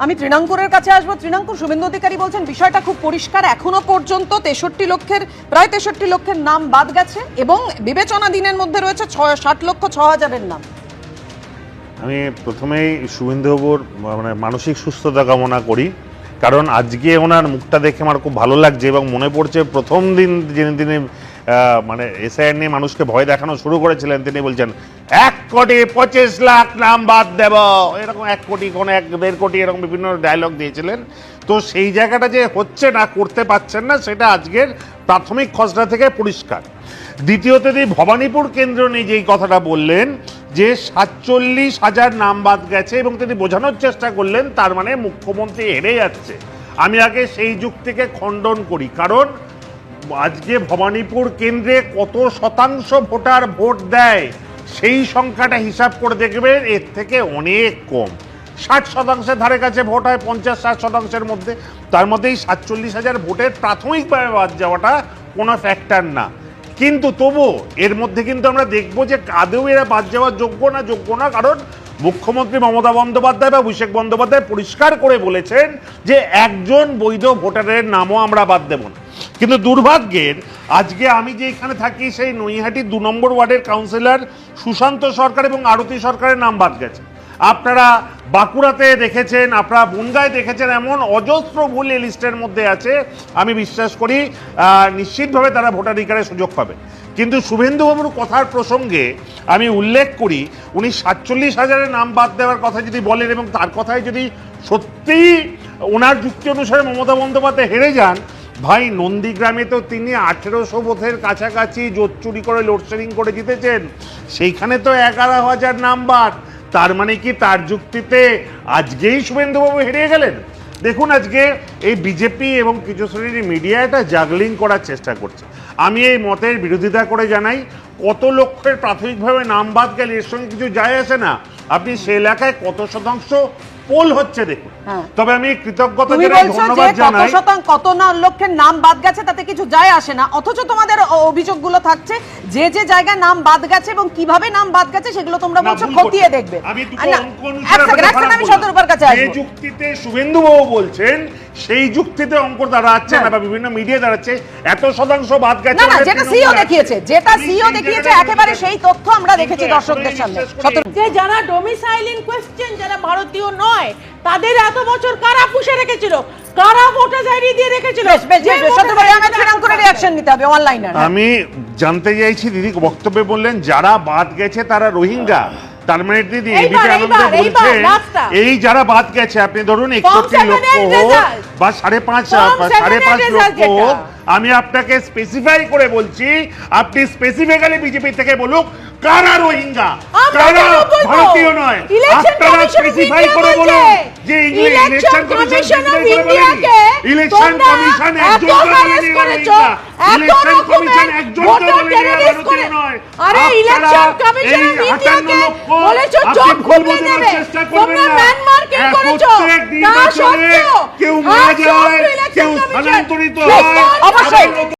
আমি তৃণাঙ্কুরের কাছে আসবো। তৃণাঙ্কুর, শুভেন্দু অধিকারী বলছেন বিষয়টা খুব পরিষ্কার, এখনো পর্যন্ত প্রায় 63 লক্ষের নাম বাদ গেছে এবং বিবেচনাধীনের মধ্যে রয়েছে 60 লক্ষ 6,000-এর নাম। আমি প্রথমেই শুভেন্দুবাবুর মানে মানসিক সুস্থতা কামনা করি, কারণ আজকে ওনার মুখটা দেখে আমার খুব ভালো লাগছে এবং মনে পড়ছে প্রথম দিন তিনি মানে এসআইআর নিয়ে মানুষকে ভয় দেখানো শুরু করেছিলেন, তিনি বলছেন 1,25,00,000 নাম বাদ দেব, এরকম 1 কোটি কোনো 1.5 কোটি এরকম বিভিন্ন ডায়লগ দিয়েছিলেন। তো সেই জায়গাটা যে হচ্ছে না, করতে পারছেন না, সেটা আজকের প্রাথমিক খসড়া থেকে পরিষ্কার। দ্বিতীয়ত তিনি ভবানীপুর কেন্দ্র নিয়ে যেই কথাটা বললেন যে 47,000 নাম বাদ গেছে এবং তিনি বোঝানোর চেষ্টা করলেন তার মানে মুখ্যমন্ত্রী হেরে যাচ্ছে। আমি আগে সেই যুক্তিকে খণ্ডন করি, কারণ আজকে ভবানীপুর কেন্দ্রে কত শতাংশ ভোটার ভোট দেয় সেই সংখ্যাটা হিসাব করে দেখবেন এর থেকে অনেক কম। 60% ধারে কাছে ভোট হয় 50-60%-এর মধ্যে, তার মধ্যেই 47,000 ভোটের প্রাথমিকভাবে বাদ যাওয়াটা কোনো ফ্যাক্টর না। কিন্তু তবু এর মধ্যে কিন্তু আমরা দেখবো যে আদৌ এরা বাদ যাওয়ার যোগ্য না, কারণ মুখ্যমন্ত্রী মমতা বন্দ্যোপাধ্যায় বা অভিষেক বন্দ্যোপাধ্যায় পরিষ্কার করে বলেছেন যে একজন বৈধ ভোটারের নামও আমরা বাদ দেব না। কিন্তু দুর্ভাগ্যের আজকে আমি যে এখানে থাকি সেই নৈহাটি 2 নম্বর ওয়ার্ডের কাউন্সিলর সুশান্ত সরকার এবং আরতি সরকারের নাম বাদ গেছে। আপনারা বাঁকুড়াতে দেখেছেন, আপনারা বনগাঁয় দেখেছেন, এমন অজস্র ভুল এই লিস্টের মধ্যে আছে। আমি বিশ্বাস করি নিশ্চিতভাবে তারা ভোটাধিকারের সুযোগ পাবে। কিন্তু শুভেন্দুবাবুর কথার প্রসঙ্গে আমি উল্লেখ করি, উনি 47,000-এর নাম বাদ দেওয়ার কথা যদি বলেন এবং তার কথায় যদি সত্যিই ওনার যুক্তি অনুসারে মমতা বন্দ্যোপাধ্যায় হেরে যান, ভাই নন্দীগ্রামে তো তিনি 1800 বুথের কাছাকাছি জোট চুরি করে লোডশেডিং করে জিতেছেন, সেইখানে তো 11,000 নাম বাদ। তার মানে কি তার যুক্তিতে আজকেই শুভেন্দুবাবু হেরিয়ে গেলেন? দেখুন, আজকে এই বিজেপি এবং কিছু শ্রেণীর মিডিয়া এটা জাগলিং করার চেষ্টা করছে। আমি এই মতের বিরোধিতা করে জানাই, কত লক্ষের প্রাথমিকভাবে নাম বাদ গেলে এর সঙ্গে কিছু যায় আসে না। আপনি সে এলাকায় কত শতাংশ পোল হচ্ছে দেখুন। তবে আমি কৃতজ্ঞতা জানাই, ধন্যবাদ জানাই। কত না লক্ষের নাম বাদ গেছে তাতে কিছু যায় আসে না, অথচ তোমাদের অভিযোগগুলো থাকছে যে যে জায়গায় নাম বাদ গেছে এবং কিভাবে নাম বাদ গেছে সেগুলো তোমরা বলছো খতিয়ে দেখবে। আমি কাছে যে যুক্তিতে শুভেন্দুবাবু বলছেন সেই যুক্তিতে অঙ্ক দাঁড়াচ্ছে না বা বিভিন্ন মিডিয়া দাঁড়াচ্ছে 1 শতাংশ বাদ গেছে না, যেটা সিও দেখিয়েছে একেবারে সেই তথ্য আমরা দেখেছি দর্শকদের সামনে। যে যারা ডোমিসাইলিং কোশ্চেন, যারা ভারতীয় নয়, তাদের এত বছর কারা পুষে রেখেছিল, কারা ভোটার আইডি দিয়ে রেখেছিল? আমি জানতে চাইছি, দিদি বক্তব্যে বললেন যারা বাদ গেছে তারা রোহিঙ্গা, তার মানে দিদি এদিকে আনন্দ বলছেন এই যারা বাদ গেছে আপনি ধরুন 61 লক্ষ হোক বা 5.5 লক্ষ হোক, আমি আপনাকে স্পেসিফাই করে বলছি, আপনি স্পেসিফিক্যালি বিজেপি থেকে বলুক কারা রোহিঙ্গা, কারা ভারতীয় নয়, আপনারা স্পেসিফাই করে বলুন যে ইলেকশন কমিশন ইলেকশন কমিশন একজন রোহিঙ্গা, ইলেকশন কমিশন একজন ভারতীয় নয়। আরে ইলেকশন কমিশন ইন্ডিয়াকে বলেছো জব খুলে দেবে, তোমরা ম্যানমার্কিং করেছো, তা সত্ত্বেও কেউ মারা যায়, কেউ স্থানান্তরিত হয়।